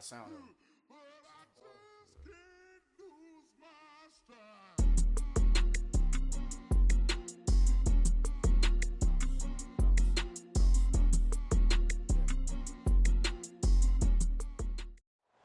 sound.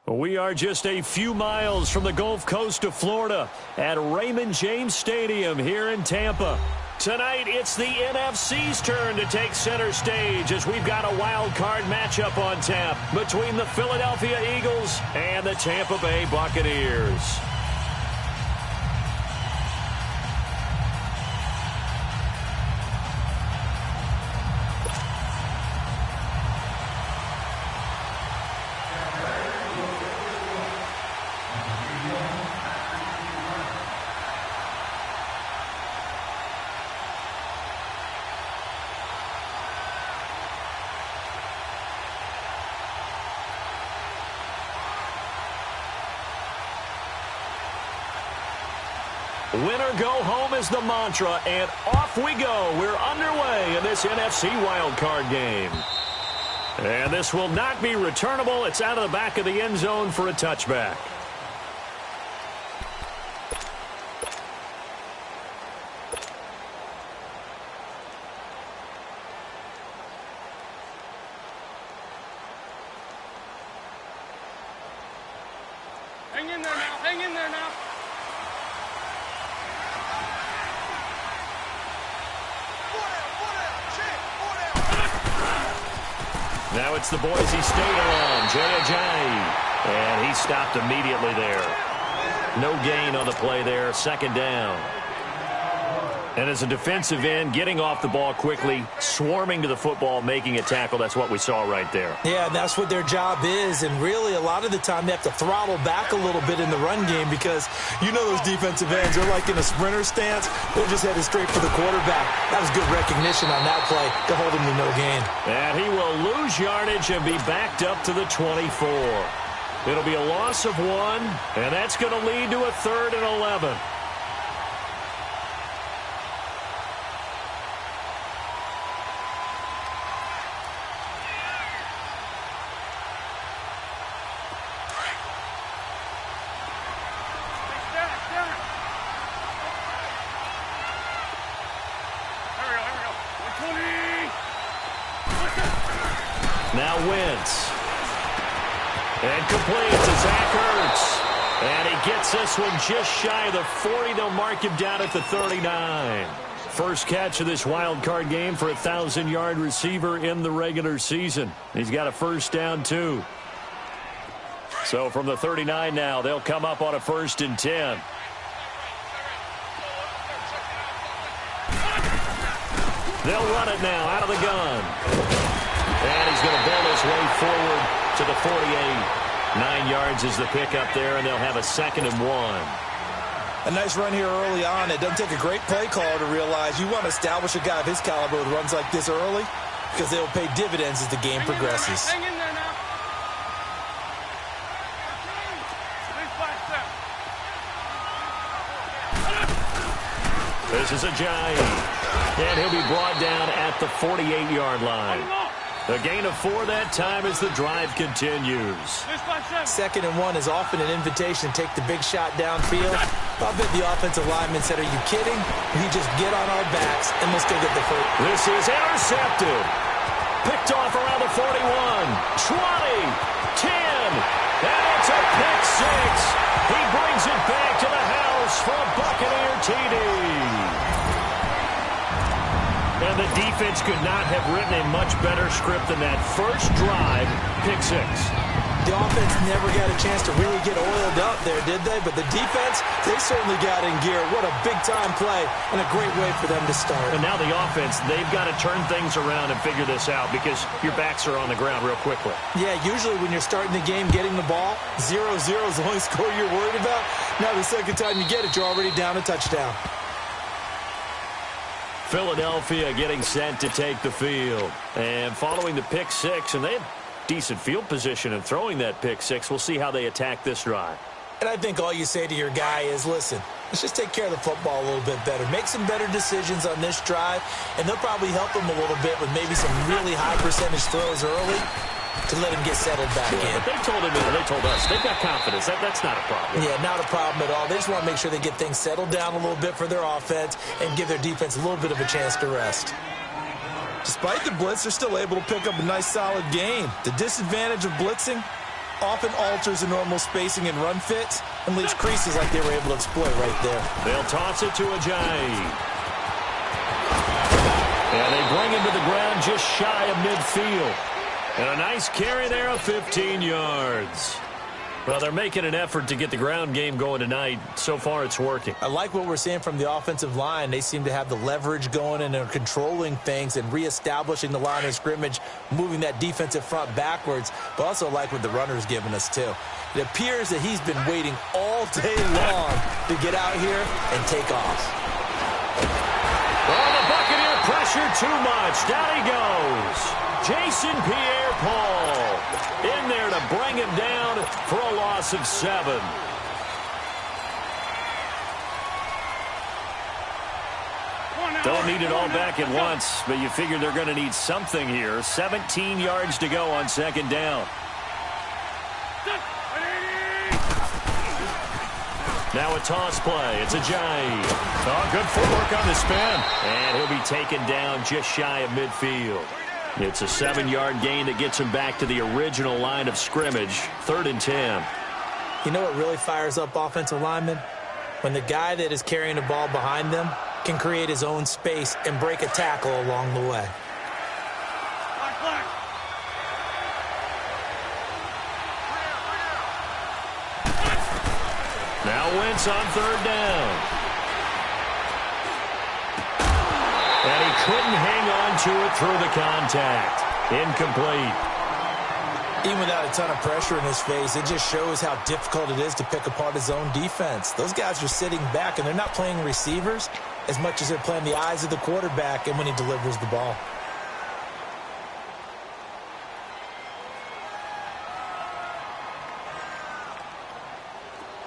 We are just a few miles from the Gulf Coast of Florida at Raymond James Stadium here in Tampa. Tonight, it's the NFC's turn to take center stage as we've got a wild card matchup on tap between the Philadelphia Eagles and the Tampa Bay Buccaneers. Winner go home is the mantra, and off we go. We're underway in this NFC wildcard game. And this will not be returnable. It's out of the back of the end zone for a touchback. Hang in there now. Hang in there now. Now it's the Boise State alum, Jay Ajayi, and he stopped immediately there. No gain on the play there, second down. And as a defensive end, getting off the ball quickly, swarming to the football, making a tackle, that's what we saw right there. Yeah, that's what their job is, and really a lot of the time they have to throttle back a little bit in the run game because you know those defensive ends, they're like in a sprinter stance. They're just headed straight for the quarterback. That was good recognition on that play to hold him to no gain. And he will lose yardage and be backed up to the 24. It'll be a loss of 1, and that's going to lead to a 3rd and 11. Now Wentz. And complete to Zach Ertz. And he gets this one just shy of the 40. They'll mark him down at the 39. First catch of this wild card game for a 1,000-yard receiver in the regular season. He's got a first down, too. So from the 39 now, they'll come up on a 1st and 10. They'll run it now out of the gun. And he's going to ball his way forward to the 48. 9 yards is the pickup there, and they'll have a 2nd and 1. A nice run here early on. It doesn't take a great play caller to realize you want to establish a guy of his caliber with runs like this early because they'll pay dividends as the game progresses. Hang in there now. This is Ajayi. And he'll be brought down at the 48-yard line. A gain of 4 that time as the drive continues. 2nd and 1 is often an invitation to take the big shot downfield. I'll bet the offensive lineman said, "Are you kidding? We just get on our backs and let's go get the first." This is intercepted. Picked off around the 41, 20, 10, and it's a pick 6. He brings it back to the house for a Buccaneer TD. And the defense could not have written a much better script than that first drive, pick 6. The offense never got a chance to really get oiled up there, did they? But the defense, they certainly got in gear. What a big-time play and a great way for them to start. And now the offense, they've got to turn things around and figure this out because your backs are on the ground real quickly. Yeah, usually when you're starting the game getting the ball, 0-0 is the only score you're worried about. Now the second time you get it, you're already down a touchdown. Philadelphia getting set to take the field. And following the pick 6, and they have decent field position in throwing that pick 6. We'll see how they attack this drive. And I think all you say to your guy is, listen, let's just take care of the football a little bit better. Make some better decisions on this drive, and they'll probably help him a little bit with maybe some really high percentage throws early. to let him get settled back in. But they told us, they've got confidence. That's not a problem. Yeah, not a problem at all. They just want to make sure they get things settled down a little bit for their offense and give their defense a little bit of a chance to rest. Despite the blitz, they're still able to pick up a nice, solid gain. The disadvantage of blitzing often alters the normal spacing and run fits and leaves creases like they were able to exploit right there. They'll toss it to Ajayi. And they bring him to the ground just shy of midfield. And a nice carry there of 15 yards. Well, they're making an effort to get the ground game going tonight. So far, it's working. I like what we're seeing from the offensive line. They seem to have the leverage going and they're controlling things and reestablishing the line of scrimmage, moving that defensive front backwards, but also like what the runner's giving us, too. It appears that he's been waiting all day long to get out here and take off. Oh, the Buccaneer pressure too much. Down he goes. Jason Pierre-Paul in there to bring him down for a loss of 7. Don't need it all back at once, but you figure they're going to need something here. 17 yards to go on second down. Now a toss play. It's Ajayi. Oh, good footwork on the spin. And he'll be taken down just shy of midfield. It's a 7-yard gain that gets him back to the original line of scrimmage. 3rd and 10. You know what really fires up offensive linemen? When the guy that is carrying the ball behind them can create his own space and break a tackle along the way. Now Wentz on 3rd down. And he couldn't hang on to it through the contact. Incomplete. Even without a ton of pressure in his face, it just shows how difficult it is to pick apart his own defense. Those guys are sitting back, and they're not playing receivers as much as they're playing the eyes of the quarterback and when he delivers the ball.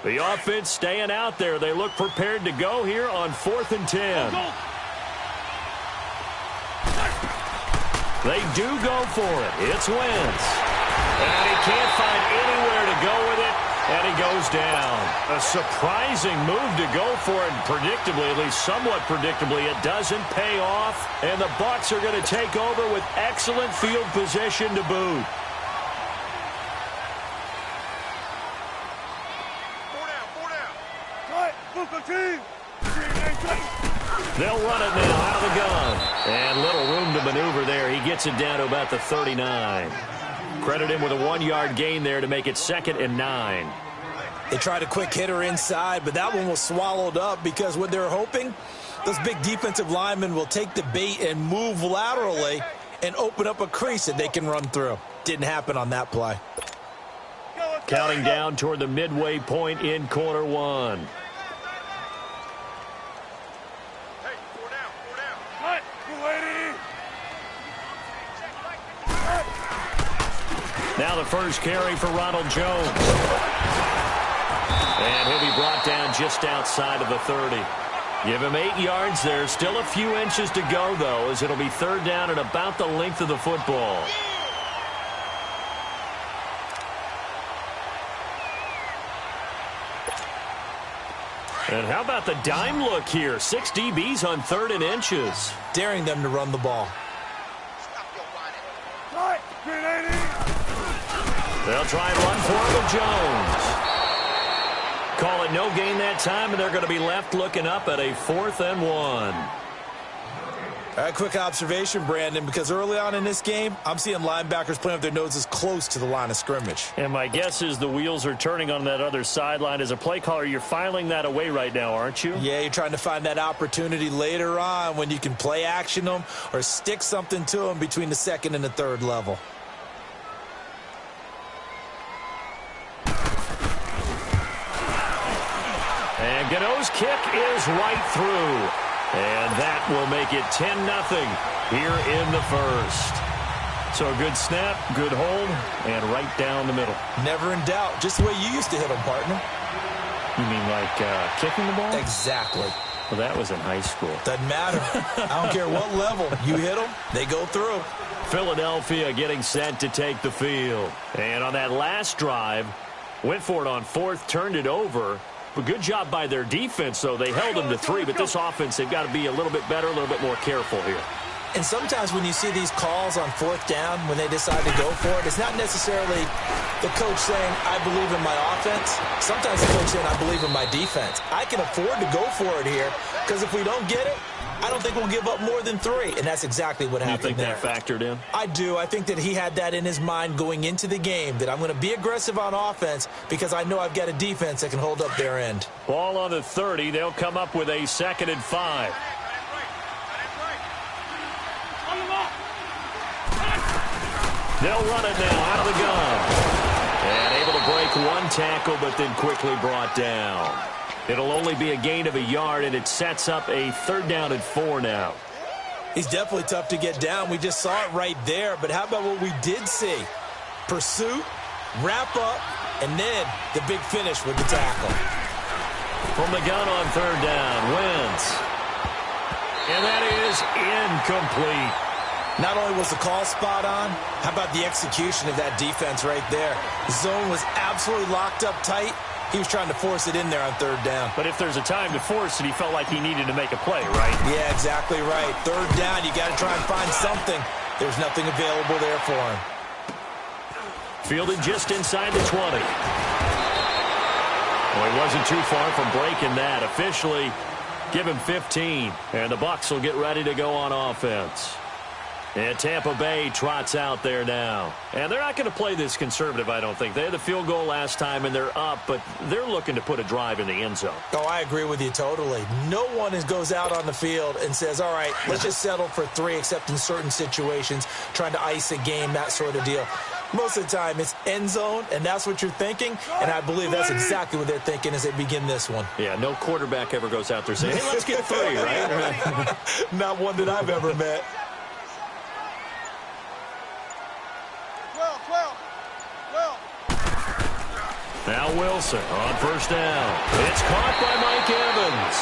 The offense staying out there. They look prepared to go here on 4th and 10. They do go for it. It's Wentz. And he can't find anywhere to go with it, and he goes down. A surprising move to go for it, and predictably, at least somewhat predictably, it doesn't pay off, and the Bucs are going to take over with excellent field position to boot. They'll run it now out of the gun. And little room to maneuver there. He gets it down to about the 39. Credit him with a 1-yard gain there to make it 2nd and 9. They tried a quick hitter inside, but that one was swallowed up because what they're hoping, those big defensive linemen will take the bait and move laterally and open up a crease that they can run through. Didn't happen on that play. Counting down toward the midway point in quarter 1. Now the first carry for Ronald Jones. And he'll be brought down just outside of the 30. Give him 8 yards there. Still a few inches to go, though, as it'll be 3rd down and about the length of the football. And how about the dime look here? 6 DBs on 3rd and inches. Daring them to run the ball. They'll try and run for it with Jones. Call it no gain that time, and they're going to be left looking up at a 4th and 1. All right, quick observation, Brandon, because early on in this game, I'm seeing linebackers playing with their noses close to the line of scrimmage. And my guess is the wheels are turning on that other sideline. As a play caller, you're filing that away right now, aren't you? Yeah, you're trying to find that opportunity later on when you can play action them or stick something to them between the 2nd and the 3rd level. And Gano's kick is right through. And that will make it 10-0 here in the first. So a good snap, good hold, and right down the middle. Never in doubt. Just the way you used to hit them, partner. You mean like kicking the ball? Exactly. Well, that was in high school. Doesn't matter. I don't care what level. You hit them, they go through. Philadelphia getting set to take the field. And on that last drive, went for it on fourth, turned it over. But good job by their defense, though. They held them to 3, but this offense, they've got to be a little bit better, a little bit more careful here. And sometimes when you see these calls on fourth down, when they decide to go for it, it's not necessarily the coach saying, I believe in my offense. Sometimes the coach saying, I believe in my defense. I can afford to go for it here because if we don't get it, I don't think we'll give up more than 3. And that's exactly what happened there. You think that factored in? I do. I think that he had that in his mind going into the game, that I'm going to be aggressive on offense because I know I've got a defense that can hold up their end. Ball on the 30. They'll come up with a 2nd and 5. They'll run it now out of the gun. And able to break one tackle, but then quickly brought down. It'll only be a gain of a yard, and it sets up a 3rd down and 4 now. He's definitely tough to get down. We just saw it right there. But how about what we did see? Pursuit, wrap up, and then the big finish with the tackle. From the gun on 3rd down, Wentz. And that is incomplete. Not only was the call spot on, how about the execution of that defense right there? The zone was absolutely locked up tight. He was trying to force it in there on 3rd down. But if there's a time to force it, he felt like he needed to make a play, right? Yeah, exactly right. 3rd down, you got to try and find something. There's nothing available there for him. Fielded just inside the 20. Well, he wasn't too far from breaking that. Officially, give him 15. And the Bucs will get ready to go on offense. And Tampa Bay trots out there now. And they're not going to play this conservative, I don't think. They had the field goal last time, and they're up, but they're looking to put a drive in the end zone. Oh, I agree with you totally. No one goes out on the field and says, all right, let's just settle for 3, except in certain situations, trying to ice a game, that sort of deal. Most of the time, it's end zone, and that's what you're thinking, and I believe that's exactly what they're thinking as they begin this one. Yeah, no quarterback ever goes out there saying, hey, let's get 3, right? Not one that I've ever met. Now Wilson on 1st down. It's caught by Mike Evans.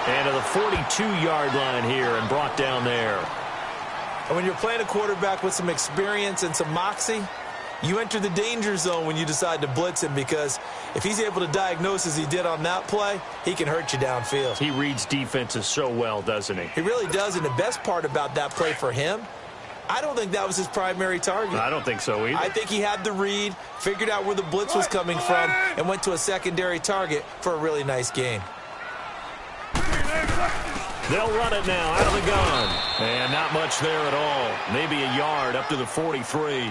And to the 42-yard line here and brought down there. And when you're playing a quarterback with some experience and some moxie, you enter the danger zone when you decide to blitz him because if he's able to diagnose as he did on that play, he can hurt you downfield. He reads defenses so well, doesn't he? He really does, and the best part about that play for him, I don't think that was his primary target. I don't think so either. I think he had the read, figured out where the blitz was coming from, and went to a secondary target for a really nice gain. They'll run it now out of the gun. And not much there at all. Maybe a yard up to the 43.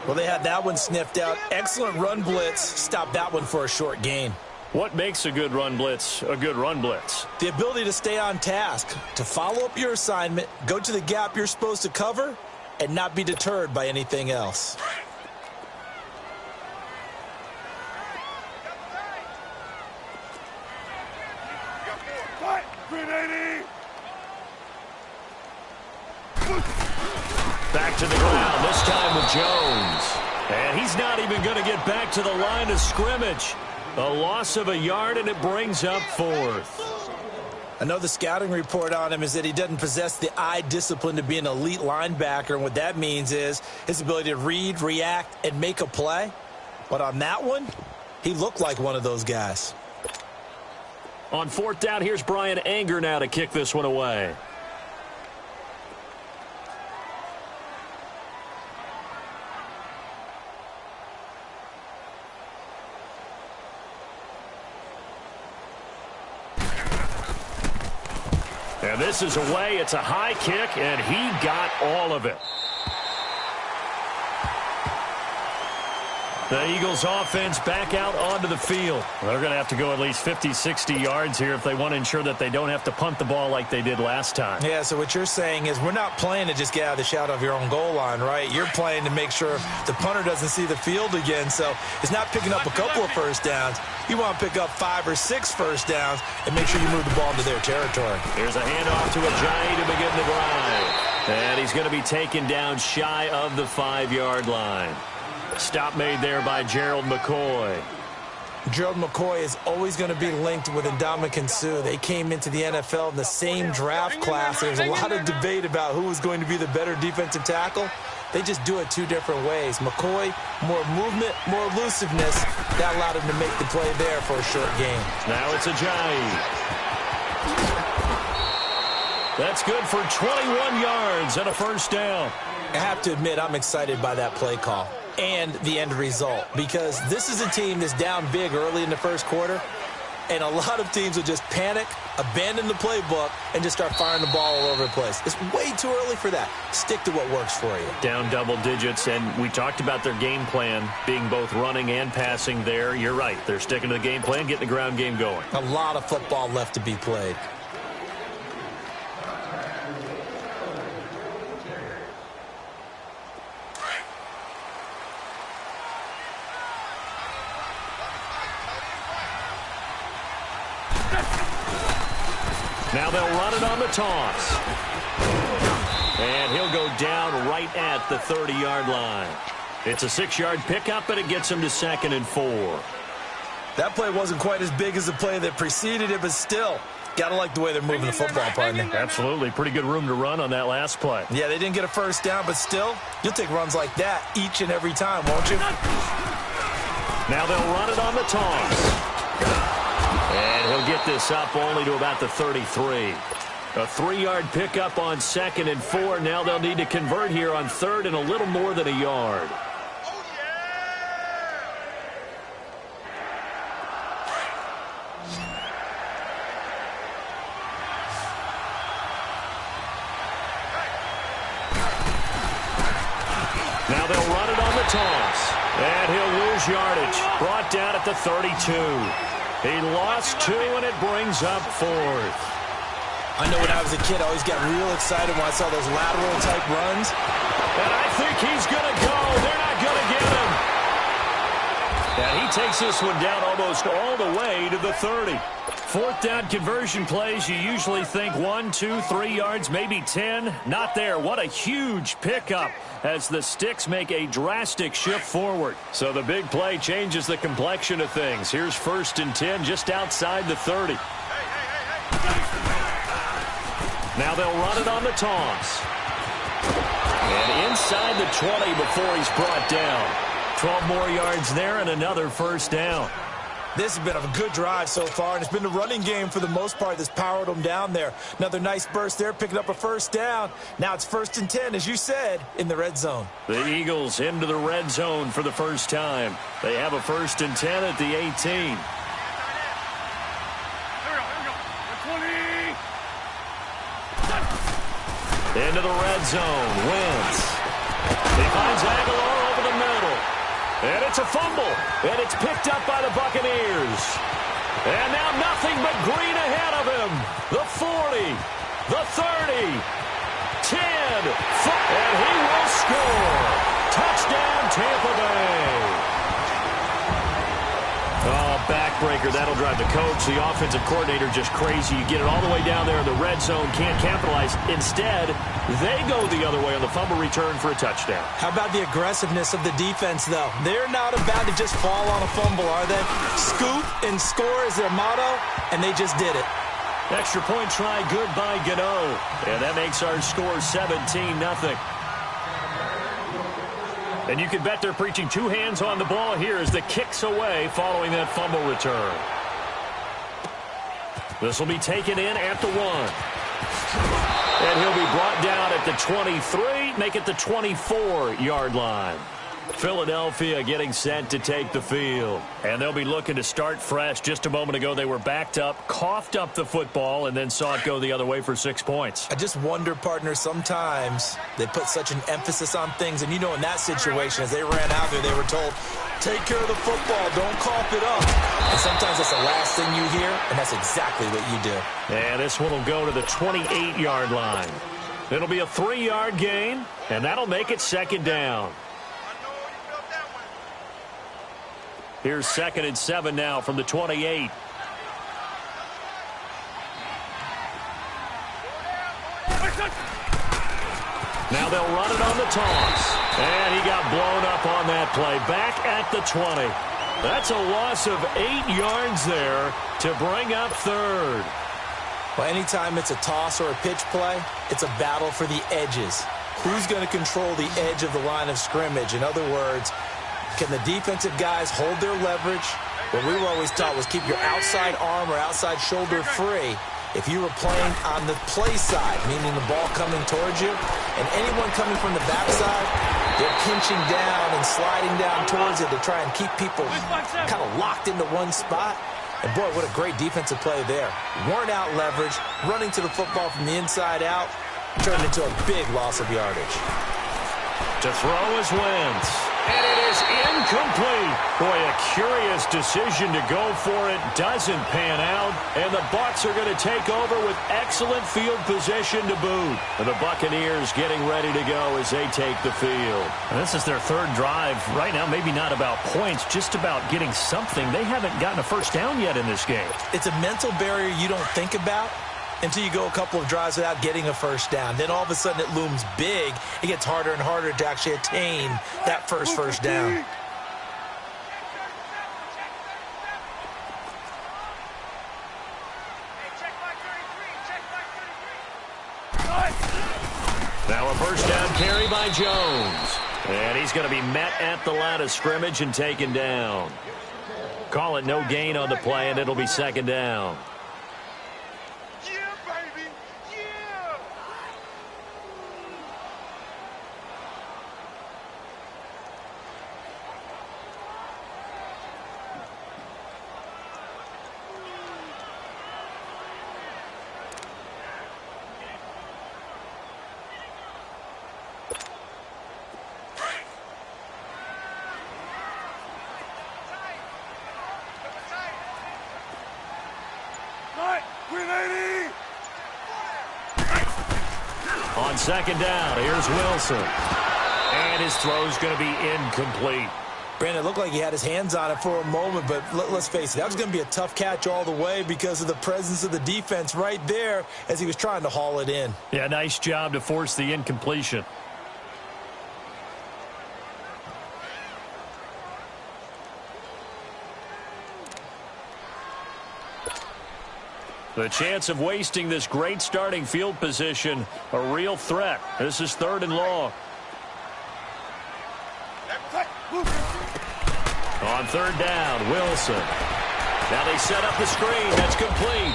Well, they had that one sniffed out. Excellent run blitz. Stopped that one for a short gain. What makes a good run blitz a good run blitz? The ability to stay on task, to follow up your assignment, go to the gap you're supposed to cover, and not be deterred by anything else. Back to the ground, this time with Jones. And he's not even going to get back to the line of scrimmage. A loss of a yard, and it brings up 4th. I know the scouting report on him is that he doesn't possess the eye discipline to be an elite linebacker, and what that means is his ability to read, react, and make a play. But on that one, he looked like one of those guys. On 4th down, here's Brian Anger now to kick this one away. And this is away. It's a high kick, and he got all of it. The Eagles offense back out onto the field. They're going to have to go at least 50, 60 yards here if they want to ensure that they don't have to punt the ball like they did last time. Yeah, so what you're saying is we're not playing to just get out of the shot of your own goal line, right? You're playing to make sure the punter doesn't see the field again. So it's not picking up a couple of first downs. You want to pick up 5 or 6 first downs and make sure you move the ball into their territory. Here's a handoff to Ajayi to begin the drive. And he's going to be taken down shy of the 5-yard line. Stop made there by Gerald McCoy. Gerald McCoy is always going to be linked with Ndamukong Suh. They came into the NFL in the same draft class. There's a lot of debate about who was going to be the better defensive tackle. They just do it two different ways. McCoy, more movement, more elusiveness. That allowed him to make the play there for a short gain. Now it's Ajayi. That's good for 21 yards and a first down. I have to admit, I'm excited by that play call and the end result, because this is a team that's down big early in the first quarter, and a lot of teams will just panic, abandon the playbook, and just start firing the ball all over the place. It's way too early for that. Stick to what works for you. Down double digits, and we talked about their game plan being both running and passing there. You're right. They're sticking to the game plan, getting the ground game going. A lot of football left to be played. Now they'll run it on the toss. And he'll go down right at the 30-yard line. It's a 6-yard pickup, and it gets him to 2nd and 4. That play wasn't quite as big as the play that preceded it, but still, got to like the way they're moving the football, partner. Absolutely. Pretty good room to run on that last play. Yeah, they didn't get a first down, but still, you'll take runs like that each and every time, won't you? Now they'll run it on the toss. And he'll get this up only to about the 33. A 3-yard pickup on 2nd and 4. Now they'll need to convert here on 3rd and a little more than a yard. Now they'll run it on the toss. And he'll lose yardage. Brought down at the 32. He lost 2, and it brings up 4th. I know when I was a kid, I always got real excited when I saw those lateral-type runs. And I think he's going to go. They're not going to get him. And he takes this one down almost all the way to the 30. 4th down conversion plays, you usually think 1, 2, 3 yards, maybe 10. Not there. What a huge pickup as the Sticks make a drastic shift forward. So the big play changes the complexion of things. Here's 1st and 10 just outside the 30. Now they'll run it on the toss. And inside the 20 before he's brought down. 12 more yards there and another first down. This has been a good drive so far, and it's been the running game for the most part that's powered them down there. Another nice burst there, picking up a first down. Now it's 1st and 10, as you said, in the red zone. The Eagles into the red zone for the first time. They have a 1st and 10 at the 18. Here we go. Into the red zone. Wentz. He finds Aguilar over the middle. And it's a fumble. And it's picked up by the Buccaneers. And now nothing but green ahead of him. The 40. The 30. 10. And he will score. Touchdown, Tampa Bay. Oh, backbreaker. That'll drive the coach, the offensive coordinator, just crazy. You get it all the way down there in the red zone, can't capitalize. Instead, they go the other way on the fumble return for a touchdown. How about the aggressiveness of the defense, though? They're not about to just fall on a fumble, are they? Scoop and score is their motto, and they just did it. Extra point try, good by Gano. And that makes our score 17-0. And you can bet they're preaching 2 hands on the ball here as the kick's away following that fumble return. This will be taken in at the 1. And he'll be brought down at the 23, make it the 24-yard line. Philadelphia getting set to take the field. And they'll be looking to start fresh. Just a moment ago, they were backed up, coughed up the football, and then saw it go the other way for 6 points. I just wonder, partner, sometimes they put such an emphasis on things. And, you know, in that situation, as they ran out there, they were told, take care of the football, don't cough it up. And sometimes that's the last thing you hear, and that's exactly what you do. And this one will go to the 28-yard line. It'll be a 3-yard gain, and that'll make it 2nd down. Here's 2nd and 7 now from the 28. Now they'll run it on the toss. And he got blown up on that play. Back at the 20. That's a loss of 8 yards there to bring up third. Well, anytime it's a toss or a pitch play, it's a battle for the edges. Who's going to control the edge of the line of scrimmage? In other words, can the defensive guys hold their leverage? What we were always taught was keep your outside arm or outside shoulder free. If you were playing on the play side, meaning the ball coming towards you, and anyone coming from the backside, they're pinching down and sliding down towards it to try and keep people kind of locked into one spot. And, boy, what a great defensive play there. Worn out leverage, running to the football from the inside out, turned into a big loss of yardage. To throw is Wentz. And it is incomplete. Boy, a curious decision to go for it. Doesn't pan out. And the Bucs are going to take over with excellent field position to boot. And the Buccaneers getting ready to go as they take the field. And this is their third drive. Right now, maybe not about points, just about getting something. They haven't gotten a first down yet in this game. It's a mental barrier you don't think about until you go a couple of drives without getting a first down. Then all of a sudden it looms big. It gets harder and harder to actually attain that first down. Now a first down carry by Jones. And he's going to be met at the line of scrimmage and taken down. Call it no gain on the play, and it'll be second down. On second down, here's Wilson. And his throw's going to be incomplete. Brandon, it looked like he had his hands on it for a moment, but let's face it, that was going to be a tough catch all the way because of the presence of the defense right there as he was trying to haul it in. Yeah, nice job to force the incompletion. The chance of wasting this great starting field position, a real threat. This is third and long. On third down, Wilson. Now they set up the screen. That's complete.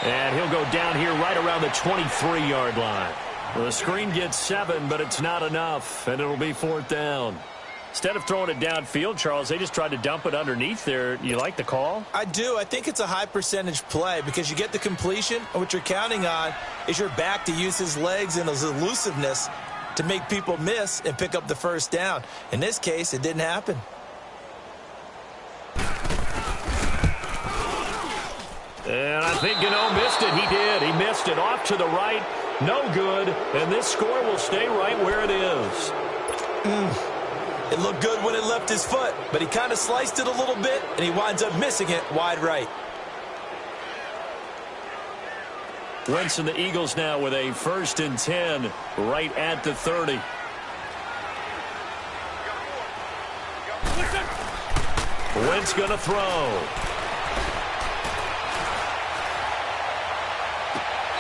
And he'll go down here right around the 23-yard line. Well, the screen gets 7, but it's not enough, and it'll be fourth down. Instead of throwing it downfield, Charles, they just tried to dump it underneath there. You like the call? I do. I think it's a high-percentage play because you get the completion, and what you're counting on is your back to use his legs and his elusiveness to make people miss and pick up the first down. In this case, it didn't happen. And I think Gano missed it. He did. He missed it off to the right. No good. And this score will stay right where it is. It looked good when it left his foot, but he kind of sliced it a little bit, and he winds up missing it wide right. Wentz and the Eagles now with a 1st and 10 right at the 30. Wentz going to throw.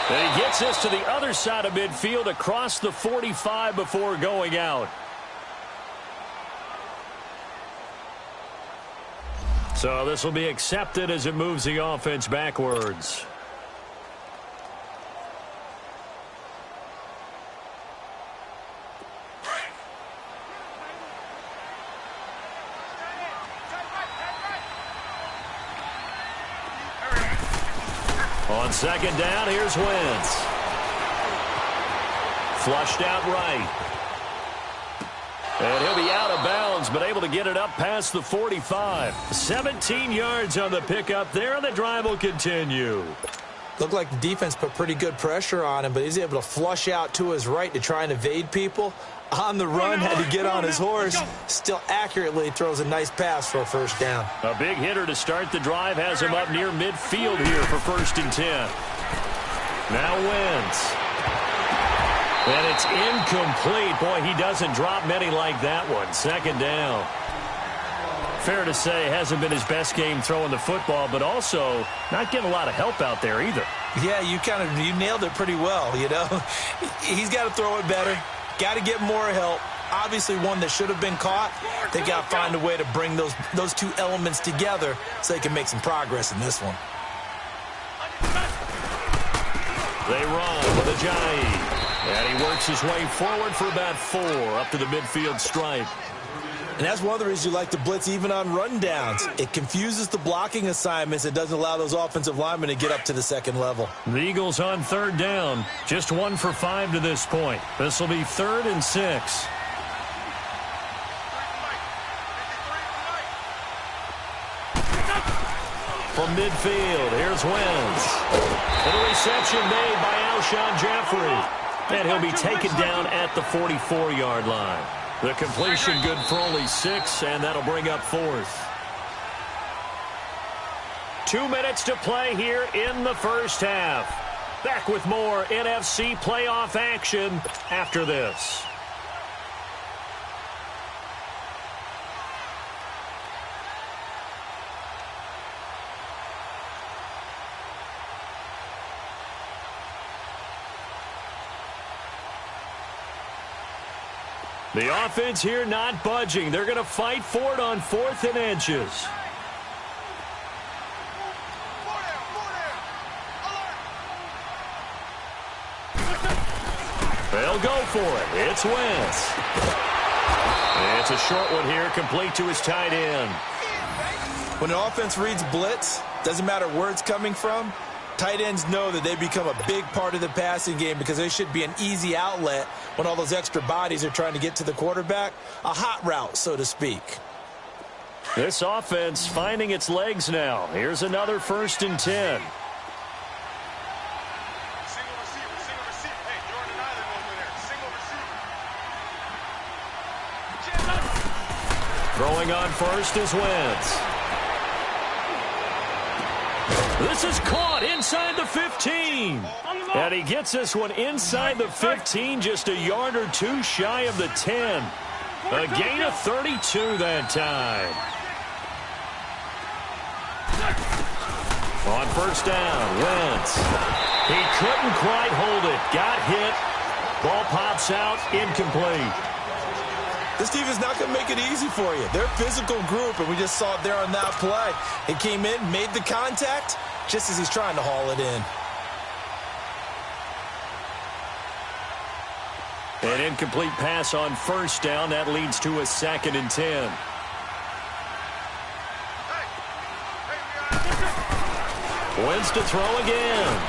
And he gets this to the other side of midfield across the 45 before going out. So this will be accepted as it moves the offense backwards. On second down, here's Wentz. Flushed out right. And he'll be out of bounds, but able to get it up past the 45. 17 yards on the pickup there, and the drive will continue. Looked like the defense put pretty good pressure on him, but he's able to flush out to his right to try and evade people. On the run, had to get on his horse. Still accurately throws a nice pass for a first down. A big hitter to start the drive has him up near midfield here for 1st and 10. Now Wentz. And it's incomplete. Boy, he doesn't drop many like that one. Second down. fair to say hasn't been his best game throwing the football, but also not getting a lot of help out there either. Yeah, you nailed it pretty well, you know. He's got to throw it better, got to get more help. Obviously one that should have been caught. They got to find a way to bring those two elements together so they can make some progress in this one. They run with Ajayi. And he works his way forward for about 4 up to the midfield stripe. And that's one of the reasons you like to blitz even on rundowns. It confuses the blocking assignments. It doesn't allow those offensive linemen to get up to the second level. The Eagles on 3rd down. Just 1 for 5 to this point. This will be 3rd and 6. From midfield, here's Wentz. And a reception made by Alshon Jeffrey. And he'll be taken down at the 44-yard line. The completion good for only 6, and that'll bring up 4th. 2 minutes to play here in the first half. Back with more NFC playoff action after this. The offense here not budging. They're going to fight for it on 4th and inches. They'll go for it. It's Wentz. It's a short one here, complete to his tight end. When an offense reads blitz, doesn't matter where it's coming from, tight ends know that they become a big part of the passing game because they should be an easy outlet when all those extra bodies are trying to get to the quarterback. A hot route, so to speak. This offense finding its legs now. Here's another 1st and 10. Throwing on 1st is Wentz. This is caught inside the 15. And he gets this one inside the 15, just a yard or 2 shy of the 10. A gain of 32 that time. On 1st down, Wentz. He couldn't quite hold it. Got hit. Ball pops out, incomplete. This team is not going to make it easy for you. They're a physical group, and we just saw it there on that play. It came in, made the contact, just as he's trying to haul it in. An incomplete pass on 1st down. That leads to a 2nd and 10. Wentz to throw again.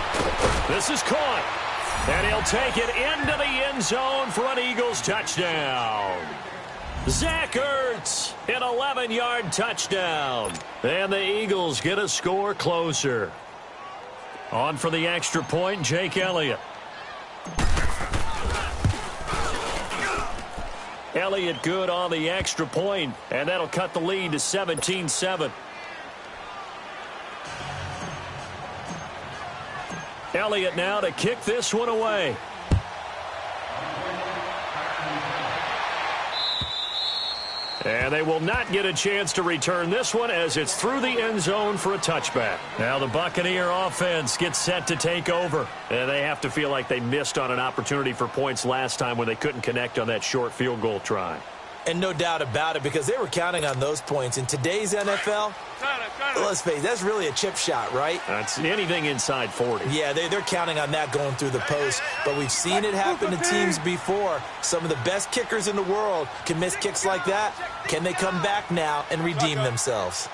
This is caught. And he'll take it into the end zone for an Eagles touchdown. Zach Ertz, an 11-yard touchdown. And the Eagles get a score closer. On for the extra point, Jake Elliott. Elliott good on the extra point, and that'll cut the lead to 17-7. Elliott now to kick this one away. And they will not get a chance to return this one as it's through the end zone for a touchback. Now the Buccaneer offense gets set to take over. And they have to feel like they missed on an opportunity for points last time when they couldn't connect on that short field goal try. And no doubt about it, because they were counting on those points. In today's NFL, let's face it, that's really a chip shot, right? That's anything inside 40. Yeah, they're counting on that going through the post. But we've seen it happen to teams before. Some of the best kickers in the world can miss kicks like that. Can they come back now and redeem themselves?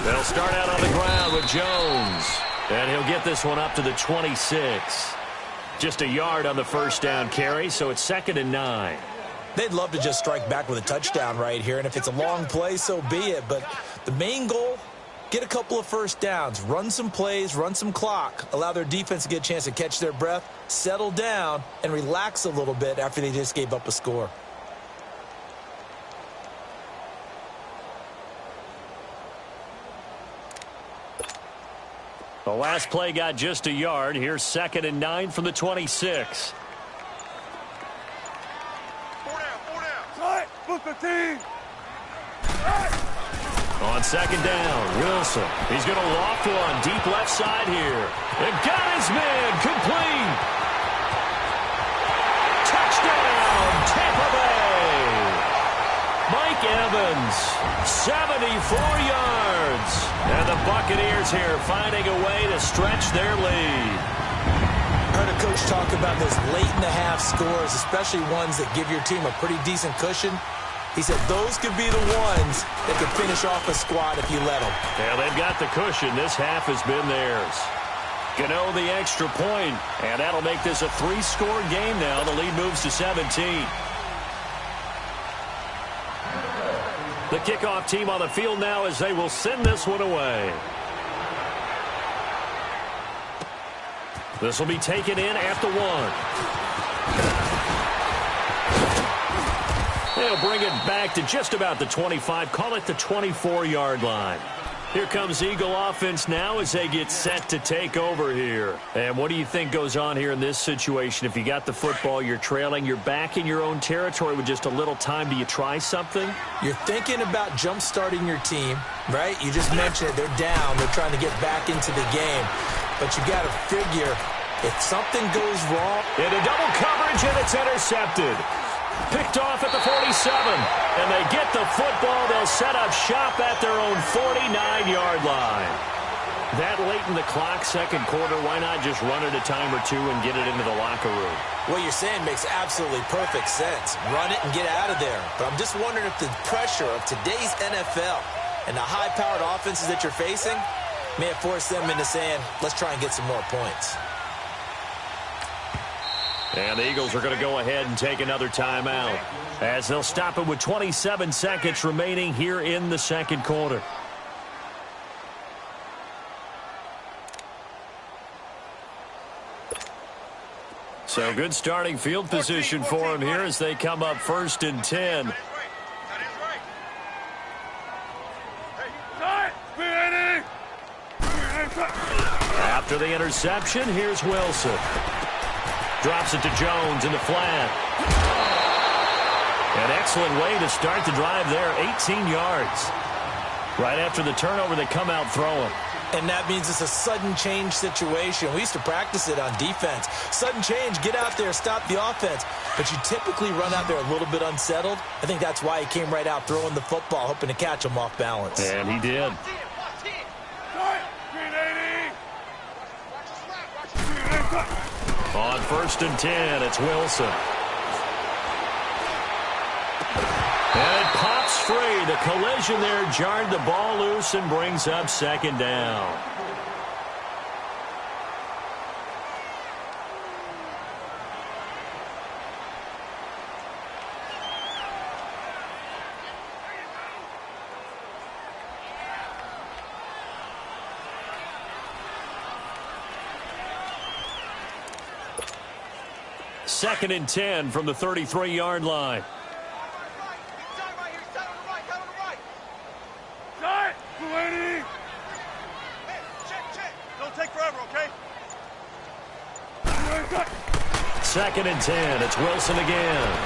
They'll start out on the ground with Jones. And he'll get this one up to the 26. Just a yard on the 1st down carry, so it's 2nd and 9. They'd love to just strike back with a touchdown right here, and if it's a long play, so be it. But the main goal, get a couple of 1st downs, run some plays, run some clock, allow their defense to get a chance to catch their breath, settle down, and relax a little bit after they just gave up a score. The last play got just a yard. Here's 2nd and 9 from the 26. On second down, Wilson. He's going to loft one deep left side here. And got his man complete. Touchdown, Tampa Bay. Mike Evans, 74 yards. And the Buccaneers here finding a way to stretch their lead. I heard a coach talk about those late-in-the-half scores, especially ones that give your team a pretty decent cushion. He said those could be the ones that could finish off a squad if you let them. Yeah, they've got the cushion. This half has been theirs. Gano the extra point, and that'll make this a 3-score game now. The lead moves to 17. The kickoff team on the field now as they will send this one away. This will be taken in at the 1. They'll bring it back to just about the 25. Call it the 24-yard line. Here comes Eagle offense now as they get set to take over here. And what do you think goes on here in this situation? If you got the football, you're trailing, you're back in your own territory with just a little time. Do you try something? You're thinking about jump-starting your team, right? You just mentioned it. They're down. They're trying to get back into the game. But you got to figure if something goes wrong. Into double coverage, and it's intercepted. Picked off at the 47, and they get the football. They'll set up shop at their own 49-yard line. That late in the clock, second quarter, why not just run it a time or two and get it into the locker room? What you're saying makes absolutely perfect sense. Run it and get out of there. But I'm just wondering if the pressure of today's NFL and the high-powered offenses that you're facing may have forced them into saying, let's try and get some more points. And the Eagles are going to go ahead and take another timeout as they'll stop it with 27 seconds remaining here in the second quarter. So good starting field position for them here as they come up 1st and 10. After the interception, here's Wilson. Drops it to Jones in the flat. An excellent way to start the drive there, 18 yards. Right after the turnover, they come out throwing. And that means it's a sudden change situation. We used to practice it on defense. Sudden change, get out there, stop the offense. But you typically run out there a little bit unsettled. I think that's why he came right out throwing the football, hoping to catch him off balance. And he did. On 1st and 10, it's Wilson. And it pops free. The collision there jarred the ball loose and brings up second down. Second and 10 from the 33-yard line. Don't take forever, okay? Second and 10. It's Wilson again.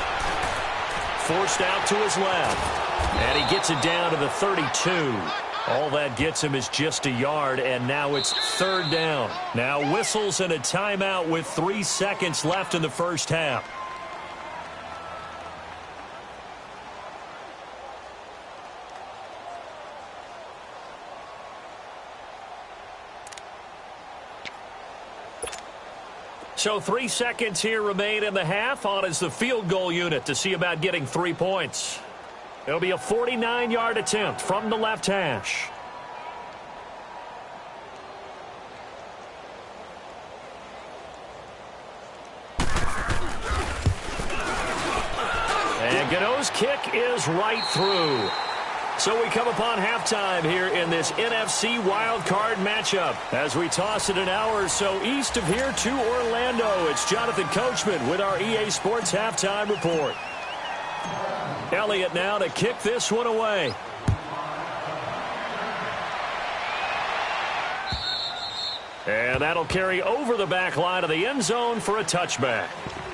Forced out to his left. And he gets it down to the 32. All that gets him is just a yard, and now it's 3rd down. Now whistles and a timeout with 3 seconds left in the first half. So 3 seconds here remain in the half. On is the field goal unit to see about getting 3 points. It'll be a 49-yard attempt from the left hash. And Gano's kick is right through. So we come upon halftime here in this NFC wildcard matchup. As we toss it an hour or so east of here to Orlando, it's Jonathan Coachman with our EA Sports Halftime Report. Elliott now to kick this one away. And that'll carry over the back line of the end zone for a touchback.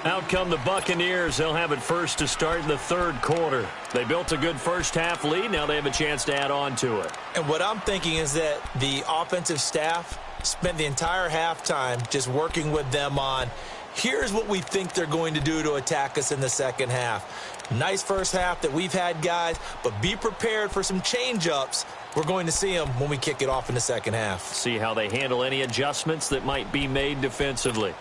Out come the Buccaneers. They'll have it first to start in the third quarter. They built a good first-half lead. Now they have a chance to add on to it. And what I'm thinking is that the offensive staff spent the entire halftime just working with them on, here's what we think they're going to do to attack us in the second half. Nice first half that we've had, guys, but be prepared for some change-ups. We're going to see them when we kick it off in the second half. See how they handle any adjustments that might be made defensively.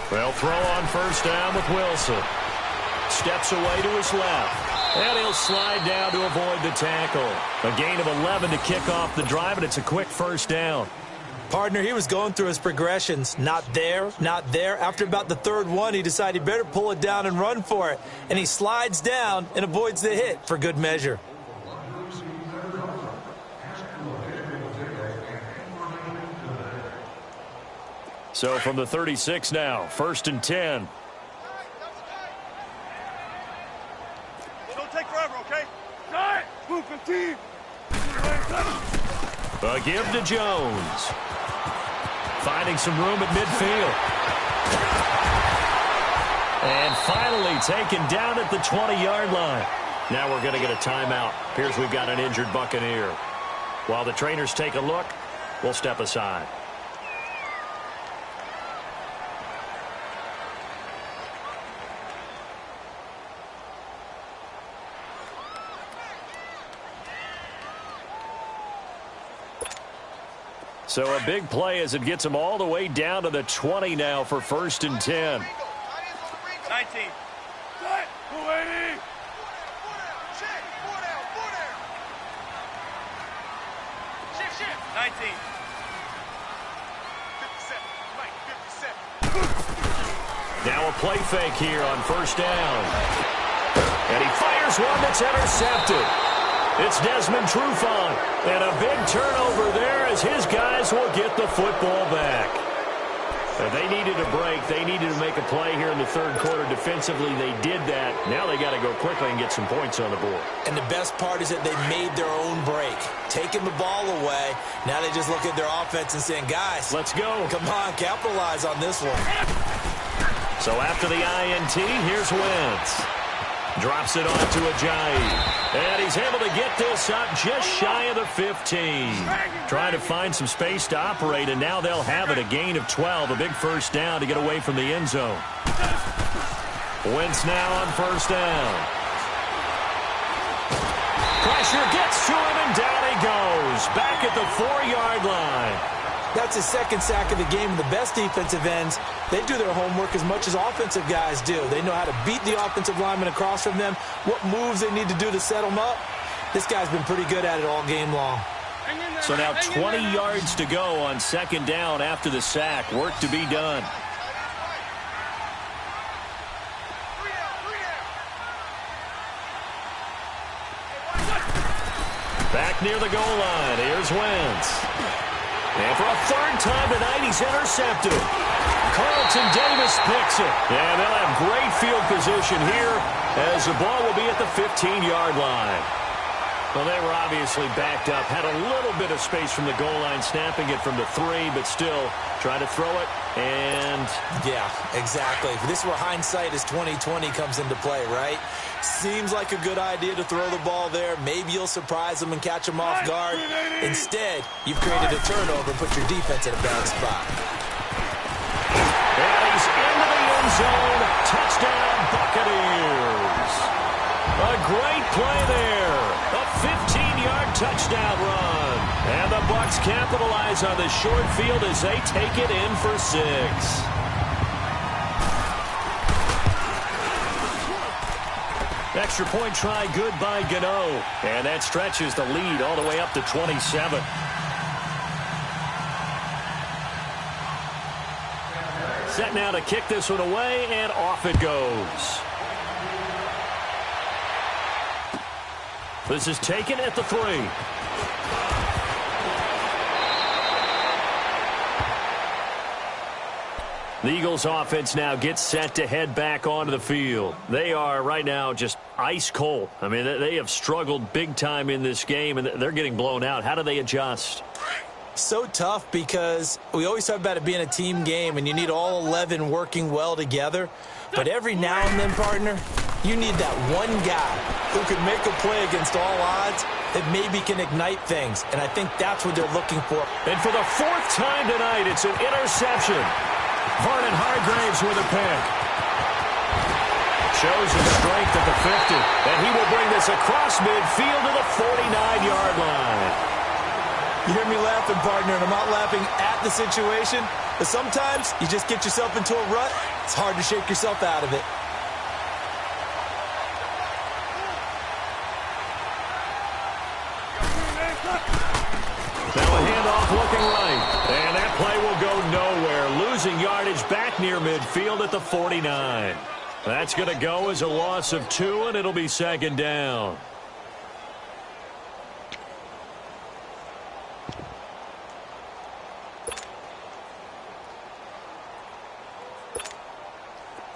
They'll throw on first down with Wilson. Steps away to his left. And he'll slide down to avoid the tackle. A gain of 11 to kick off the drive, and it's a quick first down. Partner, he was going through his progressions. Not there, not there. After about the third one, he decided he better pull it down and run for it. And he slides down and avoids the hit for good measure. So from the 36 now, 1st and 10. Don't take forever, okay? Move 15. A give to Jones. Finding some room at midfield. And finally taken down at the 20-yard line. Now we're going to get a timeout. Appears we've got an injured Buccaneer. While the trainers take a look, we'll step aside. So a big play as it gets them all the way down to the 20 now for 1st and 10. 19. 280. Shift. 19. 57. Now a play fake here on first down. And he fires one that's intercepted. It's Desmond Trufant, and a big turnover there as his guys will get the football back. And they needed a break. They needed to make a play here in the third quarter. Defensively, they did that. Now they got to go quickly and get some points on the board. And the best part is that they made their own break, taking the ball away. Now they just look at their offense and saying, guys, let's go. Come on, capitalize on this one. So after the INT, here's Wentz. Drops it on to Ajayi. And he's able to get this up just shy of the 15. Trying to find some space to operate, and now they'll have it. A gain of 12, a big first down to get away from the end zone. Wentz now on first down. Pressure gets to him, and down he goes. Back at the 4-yard line. That's his second sack of the game. And the best defensive ends, they do their homework as much as offensive guys do. They know how to beat the offensive lineman across from them, what moves they need to do to set them up. This guy's been pretty good at it all game long. So now 20 yards to go on second down after the sack. Work to be done. Back near the goal line. Here's Wentz. And for a third time tonight, he's intercepted. Carlton Davis picks it. And they'll have great field position here as the ball will be at the 15-yard line. Well, they were obviously backed up. Had a little bit of space from the goal line, snapping it from the 3, but still trying to throw it. And yeah, exactly. This is where hindsight is 20/20 comes into play, right? Seems like a good idea to throw the ball there. Maybe you'll surprise them and catch them off guard. Instead, you've created a turnover and put your defense in a bad spot. And he's into the end zone. Touchdown, Buccaneers. A great play there. A 15-yard touchdown run. And the Bucs capitalize on the short field as they take it in for 6. Extra point try good by Gano. And that stretches the lead all the way up to 27. Set now to kick this one away, and off it goes. This is taken at the 3. The Eagles offense now gets set to head back onto the field. They are right now just ice cold. I mean, they have struggled big time in this game, and they're getting blown out. How do they adjust? So tough because we always talk about it being a team game, and you need all 11 working well together. But every now and then, partner, you need that one guy who can make a play against all odds that maybe can ignite things. And I think that's what they're looking for. And for the fourth time tonight, it's an interception. Vernon Hargraves with a pick. Shows his strength at the 50, and he will bring this across midfield to the 49-yard line. You hear me laughing, partner, and I'm not laughing at the situation, but sometimes you just get yourself into a rut. It's hard to shake yourself out of it. Now a handoff looking right, and that play will go nowhere, losing yardage back near midfield at the 49. That's going to go as a loss of 2, and it'll be second down.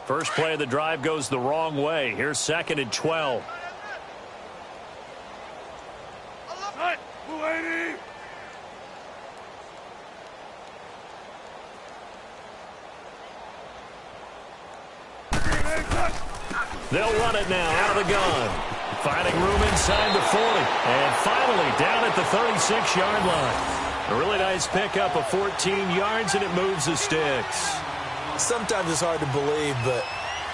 First play of the drive goes the wrong way. Here's second and 12. They'll run it now out of the gun. Finding room inside the 40. And finally down at the 36-yard line. A really nice pickup of 14 yards, and it moves the sticks. Sometimes it's hard to believe, but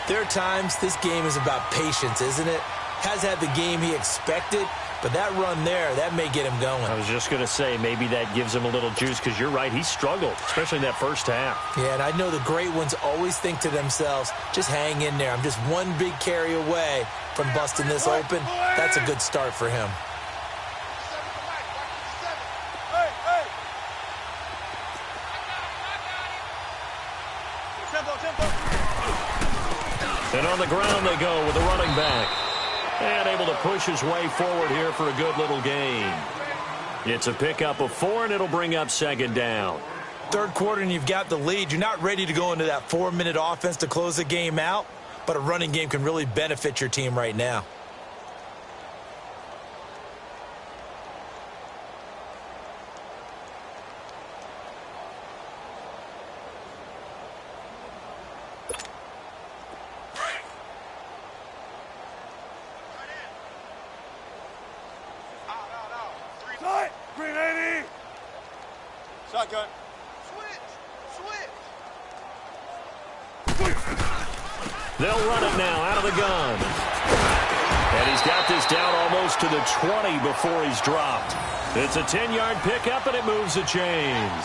there are times this game is about patience, isn't it? Has had the game he expected, but that run there, that may get him going. I was just going to say, maybe that gives him a little juice, because you're right, he struggled, especially in that first half. Yeah, and I know the great ones always think to themselves, just hang in there. I'm just one big carry away from busting this open. That's a good start for him. And on the ground they go with the running back. And able to push his way forward here for a good little gain. It's a pickup of 4, and it'll bring up second down. Third quarter, and you've got the lead. You're not ready to go into that 4-minute offense to close the game out, but a running game can really benefit your team right now. Shotgun. They'll run it now out of the gun. And he's got this down almost to the 20 before he's dropped. It's a 10-yard pickup, and it moves the chains.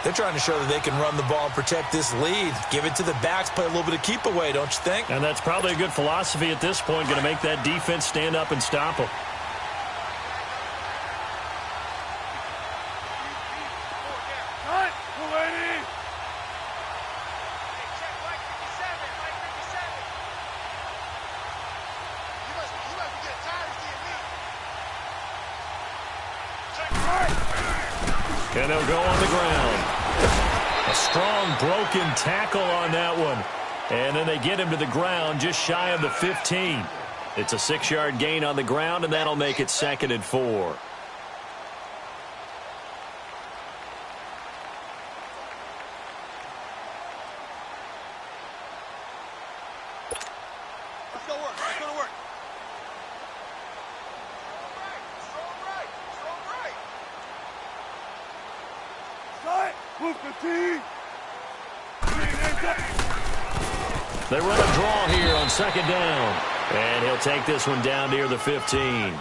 They're trying to show that they can run the ball and protect this lead. Give it to the backs, play a little bit of keep away, don't you think? And that's probably a good philosophy at this point, going to make that defense stand up and stop them. And they'll go on the ground. A strong broken tackle on that one. And then they get him to the ground just shy of the 15. It's a 6-yard gain on the ground, and that'll make it second and 4. Let's go work. Let's go to work. Move the team. They run a draw here on second down. And he'll take this one down near the 15.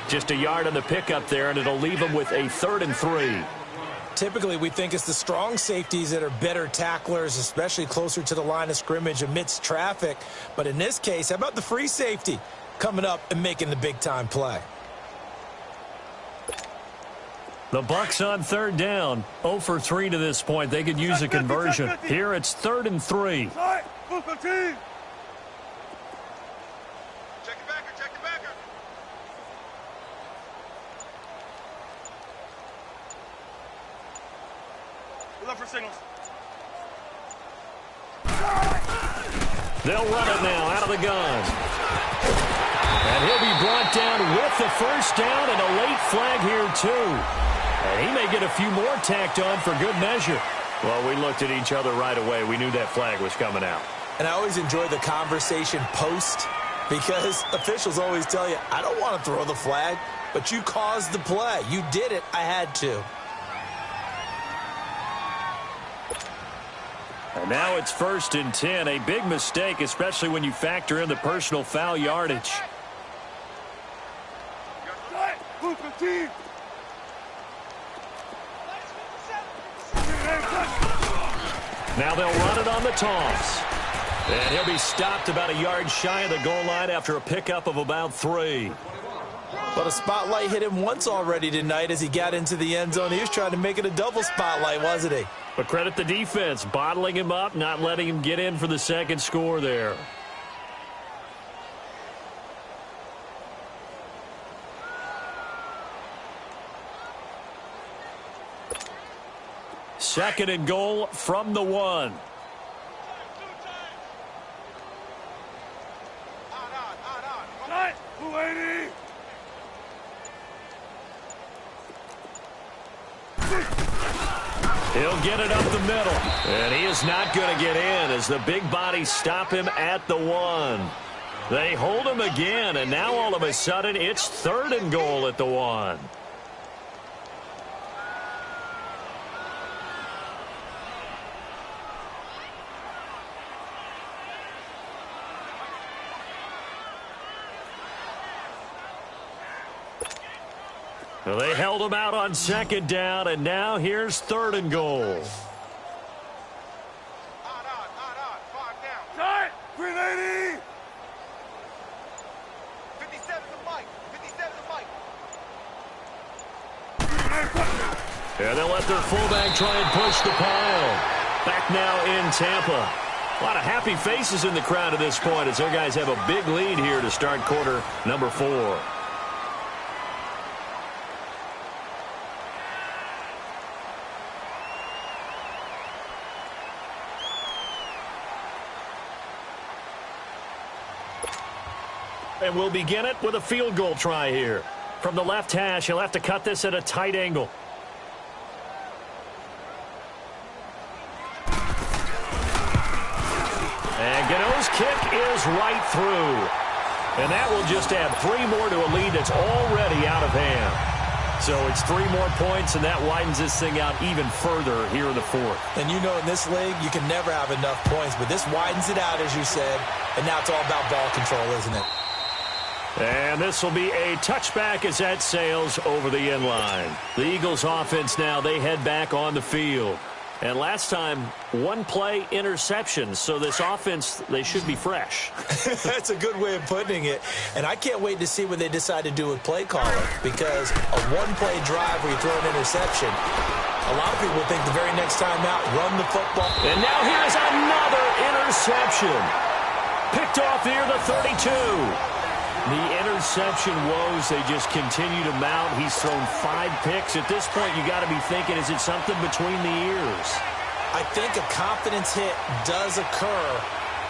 Just a yard on the pickup there, and it'll leave him with a 3rd and 3. Typically, we think it's the strong safeties that are better tacklers, especially closer to the line of scrimmage amidst traffic. But in this case, how about the free safety coming up and making the big-time play? The Bucs on 3rd down. 0 for 3 to this point. They could use a conversion. Here it's 3rd and 3. Move the team. Check the backer. Check the backer. We look for signals. They'll run it now out of the gun. And he'll be brought down with the first down and a late flag here, too. And he may get a few more tacked on for good measure. Well, we looked at each other right away. We knew that flag was coming out. And I always enjoy the conversation post because officials always tell you, I don't want to throw the flag, but you caused the play. You did it. I had to. And now it's 1st and 10. A big mistake, especially when you factor in the personal foul yardage. Now they'll run it on the toss. And he'll be stopped about a yard shy of the goal line after a pickup of about 3. But a spotlight hit him once already tonight as he got into the end zone. He was trying to make it a double spotlight, wasn't he? But credit the defense, bottling him up, not letting him get in for the second score there. Second and goal from the 1. He'll get it up the middle. And he is not going to get in as the big bodies stop him at the 1. They hold him again, and now all of a sudden it's 3rd and goal at the 1. Well, they held him out on 2nd down, and now here's 3rd and goal. Odd, 5 down. 380. 57 to Mike. 57 to Mike. And they'll let their fullback try and push the pile. Back now in Tampa. A lot of happy faces in the crowd at this point as their guys have a big lead here to start quarter number 4. And we'll begin it with a field goal try here. From the left hash, he'll have to cut this at a tight angle. And Gano's kick is right through. And that will just add 3 more to a lead that's already out of hand. So it's 3 more points, and that widens this thing out even further here in the 4th. And you know in this league, you can never have enough points, but this widens it out, as you said, and now it's all about ball control, isn't it? And this will be a touchback as that sails over the end line. The Eagles offense now, they head back on the field. And last time, 1 play interception. So this offense, they should be fresh. That's a good way of putting it. And I can't wait to see what they decide to do with play calling. Because a 1-play drive where you throw an interception, a lot of people think the very next time out, run the football. And now here's another interception. Picked off near the 32. The interception woes, they just continue to mount. He's thrown 5 picks. At this point, you got to be thinking, is it something between the ears? I think a confidence hit does occur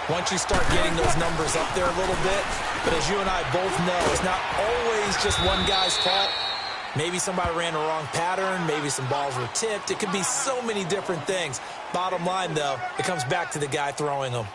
once you start getting those numbers up there a little bit. But as you and I both know, it's not always just one guy's fault. Maybe somebody ran the wrong pattern. Maybe some balls were tipped. It could be so many different things. Bottom line, though, it comes back to the guy throwing them.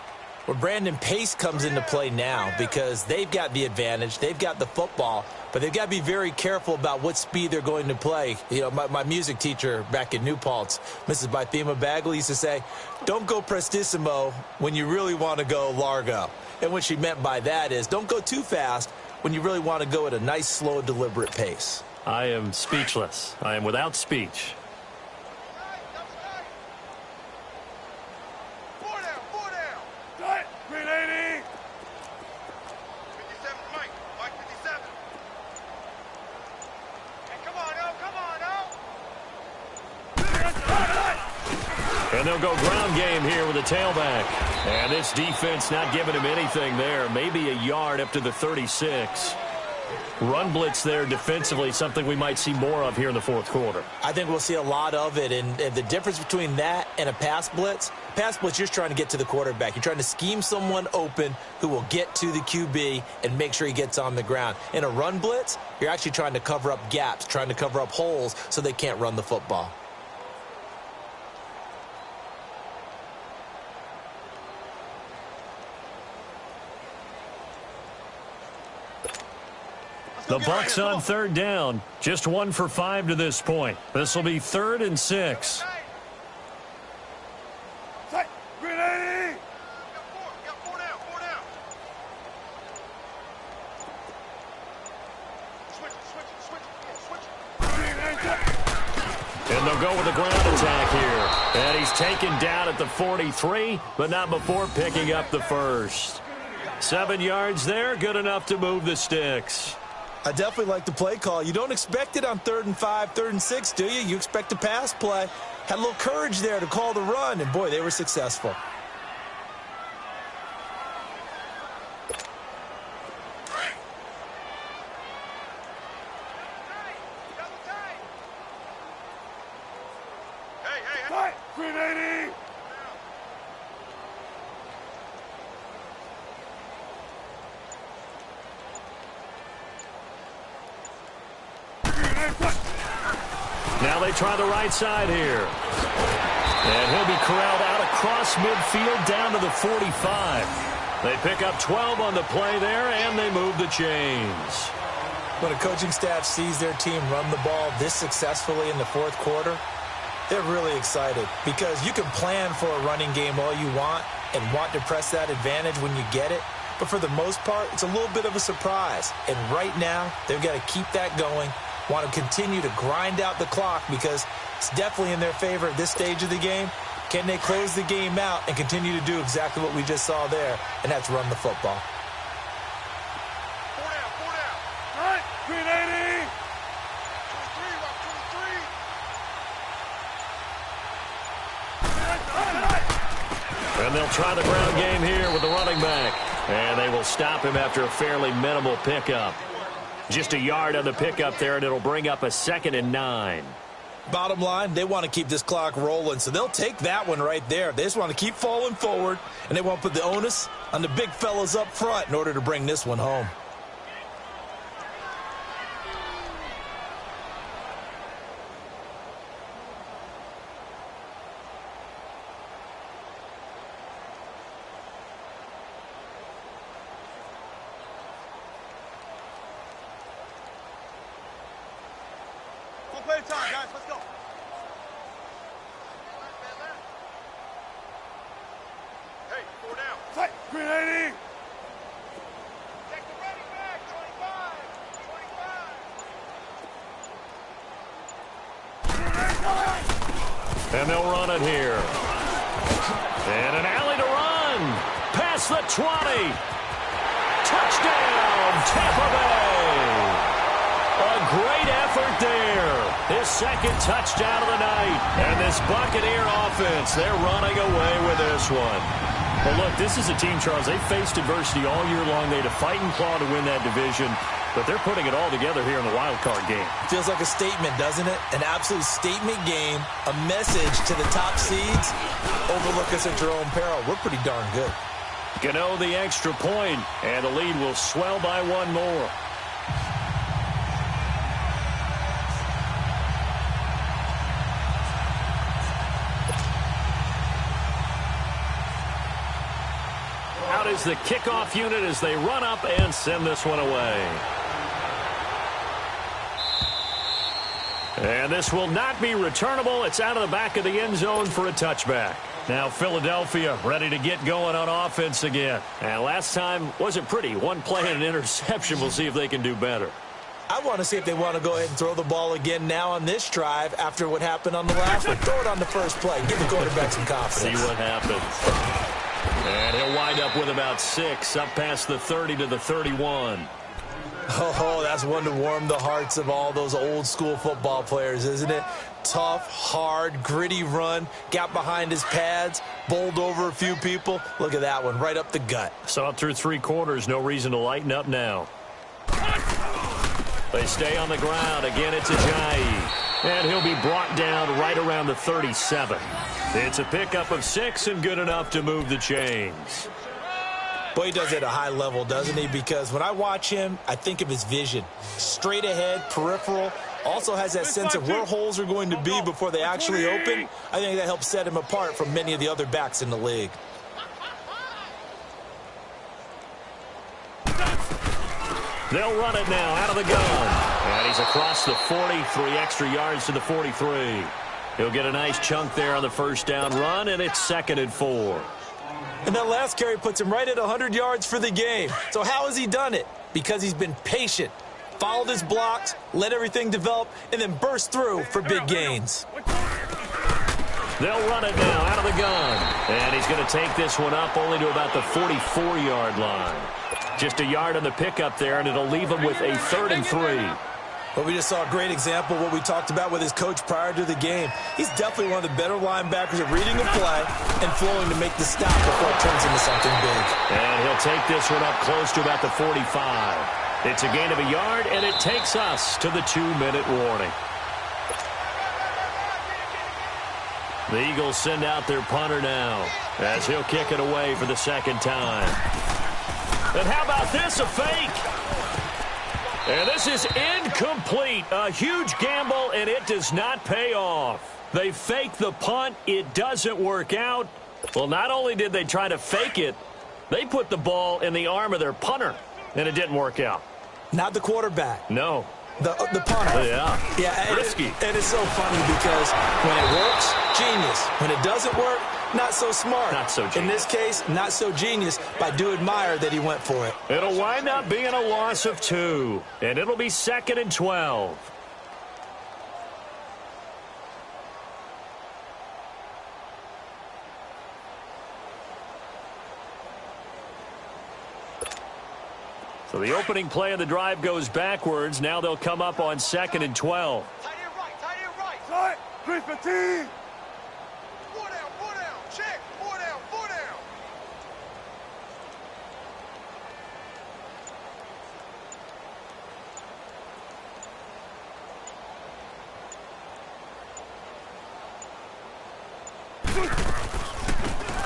Well, Brandon, pace comes into play now because they've got the advantage. They've got the football, but they've got to be very careful about what speed they're going to play. You know, my music teacher back in New Paltz, Mrs. Bythema Bagley, used to say, don't go prestissimo when you really want to go largo. And what she meant by that is don't go too fast when you really want to go at a nice, slow, deliberate pace. I am speechless. I am without speech. 4 down. 380. 57 to Mike. Mike 57. Hey, come on, And they'll go ground game here with a tailback. And this defense not giving him anything there. Maybe a yard up to the 36. Run blitz there defensively, something we might see more of here in the fourth quarter. I think we'll see a lot of it, and the difference between that and a pass blitz, you're just trying to get to the quarterback. You're trying to scheme someone open who will get to the QB and make sure he gets on the ground. In a run blitz, you're actually trying to cover up gaps, trying to cover up holes so they can't run the football. The Bucs on third down. Just 1 for 5 to this point. This will be 3rd and 6. Green 80. Got four down. Switch. And they'll go with a ground attack here. And he's taken down at the 43, but not before picking up the first. 7 yards there, good enough to move the sticks. I definitely like the play call. You don't expect it on 3rd and 5, 3rd and 6, do you? You expect a pass play. Had a little courage there to call the run, and boy, they were successful. Hey. Green 80. Now they try the right side here. And he'll be corralled out across midfield down to the 45. They pick up 12 on the play there, and they move the chains. When a coaching staff sees their team run the ball this successfully in the fourth quarter, they're really excited because you can plan for a running game all you want and want to press that advantage when you get it. But for the most part, it's a little bit of a surprise. And right now, they've got to keep that going, want to continue to grind out the clock because it's definitely in their favor at this stage of the game. Can they close the game out and continue to do exactly what we just saw there, and that's run the football? Four down. Right. Green 80. 23. And they'll try the ground game here with the running back. And they will stop him after a fairly minimal pickup. Just a yard on the pickup there, and it'll bring up a 2nd and 9. Bottom line, they want to keep this clock rolling, so they'll take that one right there. They just want to keep falling forward, and they want to put the onus on the big fellas up front in order to bring this one home. Play time, guys. Let's go. Hey, 4 down. Tight. Green 80. Take the running back. 25. And they'll run it here. And an alley to run. Past the 20. Touchdown, Tampa Bay. A great effort there. His 2nd touchdown of the night. And this Buccaneer offense, they're running away with this one. Well, look, this is a team, Charles, they faced adversity all year long. They had to fight and claw to win that division. But they're putting it all together here in the wild card game. Feels like a statement, doesn't it? An absolute statement game, a message to the top seeds. Overlook us at your own peril. We're pretty darn good. Gano the extra point, and the lead will swell by 1 more. Out is the kickoff unit as they run up and send this one away. And this will not be returnable. It's out of the back of the end zone for a touchback. Now Philadelphia ready to get going on offense again. And last time wasn't pretty. 1 play and an interception. We'll see if they can do better. I want to see if they want to go ahead and throw the ball again now on this drive after what happened on the last one. Throw it on the first play. Give the quarterback some confidence. See what happens. And he'll wind up with about 6 up past the 30 to the 31. Oh, that's one to warm the hearts of all those old school football players, isn't it? Tough, hard, gritty run, got behind his pads, bowled over a few people. Look at that one, right up the gut. Saw it through 3 quarters, no reason to lighten up now. They stay on the ground. Again, it's Ajayi. And he'll be brought down right around the 37. It's a pickup of 6 and good enough to move the chains. Boy, he does it at a high level, doesn't he? Because when I watch him, I think of his vision. Straight ahead, peripheral. Also has that sense of where holes are going to be before they actually open. I think that helps set him apart from many of the other backs in the league. They'll run it now out of the gun. And he's across the 40, 3 extra yards to the 43. He'll get a nice chunk there on the first down run, and it's 2nd and 4. And that last carry puts him right at 100 yards for the game. So how has he done it? Because he's been patient, followed his blocks, let everything develop, and then burst through for big gains. They'll run it now out of the gun. And he's going to take this one up only to about the 44-yard line. Just a yard on the pickup there, and it'll leave him with a 3rd and 3. Well, we just saw a great example of what we talked about with his coach prior to the game. He's definitely one of the better linebackers at reading a play and flowing to make the stop before it turns into something big. And he'll take this one up close to about the 45. It's a gain of a yard, and it takes us to the 2-minute warning. The Eagles send out their punter now as he'll kick it away for the 2nd time. And how about this, a fake? And this is incomplete. A huge gamble, and it does not pay off. They fake the punt. It doesn't work out. Well, not only did they try to fake it, they put the ball in the arm of their punter, and it didn't work out. Not the quarterback. No. The punter. Yeah. Risky. And it's so funny because when it works, genius. When it doesn't work, not so smart. Not so genius. In this case, not so genius, but I do admire that he went for it. It'll wind up being a loss of 2, and it'll be 2nd and 12. So the opening play of the drive goes backwards. Now they'll come up on 2nd and 12. Tight end right. Tight. Chris Petit. 4 down. Check. 4 down.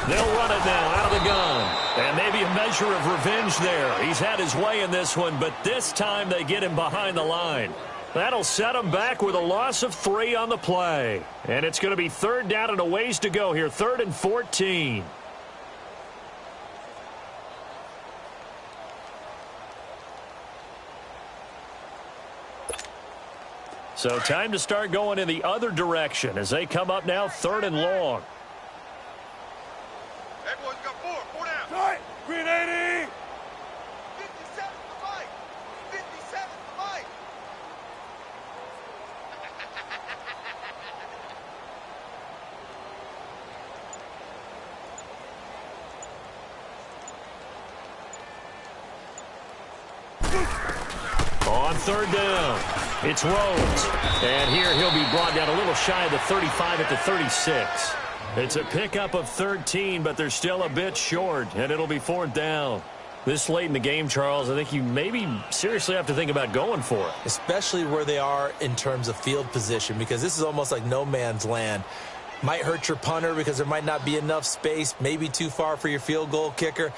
They'll run it now out of the gun. And maybe a measure of revenge there. He's had his way in this one, but this time they get him behind the line. That'll set him back with a loss of 3 on the play. And it's going to be 3rd down and a ways to go here. 3rd and 14. So time to start going in the other direction as they come up now 3rd and long. Everyone's got 4 down. Tight. Green 80. 57 to Mike. 57 to Mike. On 3rd down, it's Rhodes. And here he'll be brought down a little shy of the 35 at the 36. It's a pickup of 13, but they're still a bit short, and it'll be 4th down. This late in the game, Charles, I think you maybe seriously have to think about going for it. Especially where they are in terms of field position, because this is almost like no man's land. Might hurt your punter because there might not be enough space, maybe too far for your field goal kicker.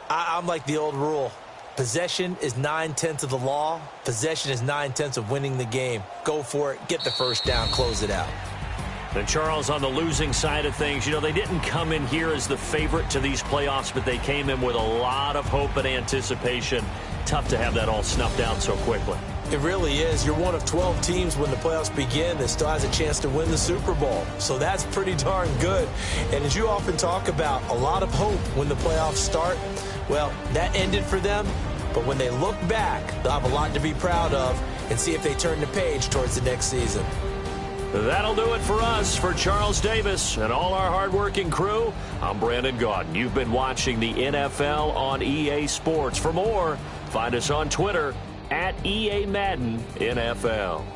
I'm like the old rule. Possession is 9/10 of the law. Possession is 9/10 of winning the game. Go for it. Get the first down. Close it out. And Charles, on the losing side of things, you know, they didn't come in here as the favorite to these playoffs, but they came in with a lot of hope and anticipation. Tough to have that all snuffed out so quickly. It really is. You're one of 12 teams when the playoffs begin that still has a chance to win the Super Bowl. So that's pretty darn good. And as you often talk about, a lot of hope when the playoffs start. Well, that ended for them. But when they look back, they'll have a lot to be proud of and see if they turn the page towards the next season. That'll do it for us. For Charles Davis and all our hardworking crew, I'm Brandon Gaudin. You've been watching the NFL on EA Sports. For more, find us on Twitter at EA Madden NFL.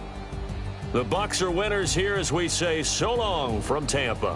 The Bucs are winners here as we say so long from Tampa.